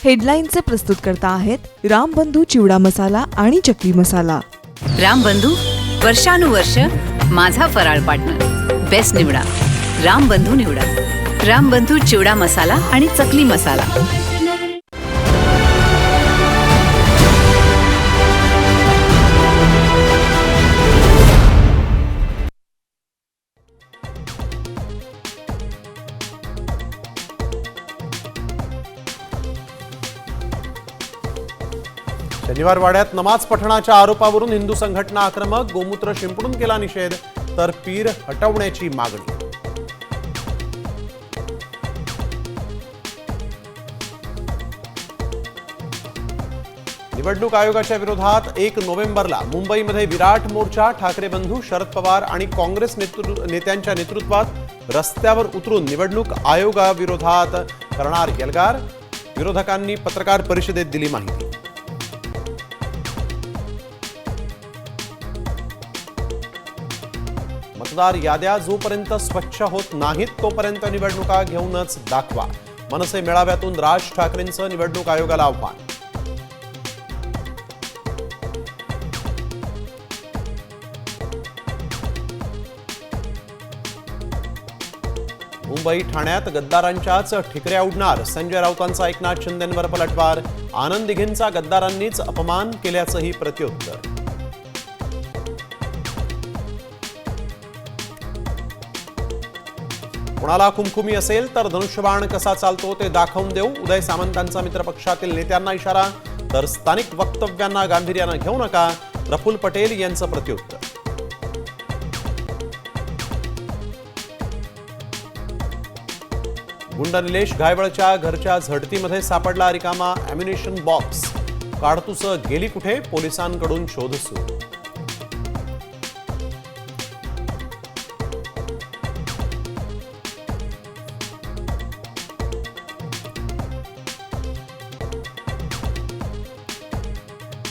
हेडलाईनचे प्रस्तुतकर्ता आहेत रामबंधू चिवडा मसाला आणि चकली मसाला। रामबंधू वर्षानुवर्ष माझा फराळ पार्टनर। बेस्ट निवडा, रामबंधू निवडा। रामबंधू चिवडा मसाला आणि चकली मसाला। शनिवार वाड्यात नमाज पठणाच्या आरोपावरून हिंदू संघटना आक्रमक। गोमूत्र शिंपडून केला निषेध, तर पीर हटवण्याची मागणी। निवडणूक आयोगाच्या विरोधात 1 नोव्हेंबरला मुंबईमध्ये विराट मोर्चा। ठाकरे बंधू, शरद पवार आणि काँग्रेस नेत्यांच्या नेतृत्वात रस्त्यावर उतरून निवडणूक आयोगाविरोधात करणार एल्गार। विरोधकांनी पत्रकार परिषदेत दिली माहिती। मतदार याद्या जोपर्यंत स्वच्छ होत नाहीत तोपर्यंत निवडणुका घेऊनच दाखवा। मनसे मेळाव्यातून राज ठाकरेंचं निवडणूक आयोगाला आव्हान। मुंबई ठाण्यात गद्दारांच्याच ठिकऱ्या उडणार। संजय राऊतांचा एकनाथ शिंदेंवर पलटवार। आनंद दिघेंचा गद्दारांनीच अपमान केल्याचंही प्रत्युत्तर। कोणाला खुमखुमी असेल तर धनुष्यबाण कसा चालतो ते दाखवून देऊ। उदय सामंतांचा मित्रपक्षातील नेत्यांना इशारा, तर स्थानिक वक्तव्यांना गांभीर्यानं घेऊ नका। प्रफुल्ल पटेल यांचं प्रत्युत्तर। गुंड निलेश घायवळच्या घरच्या झडतीमध्ये सापडला रिकामा अॅम्युनिशन बॉक्स। काडतुसं गेली कुठे, पोलिसांकडून शोध सुरू।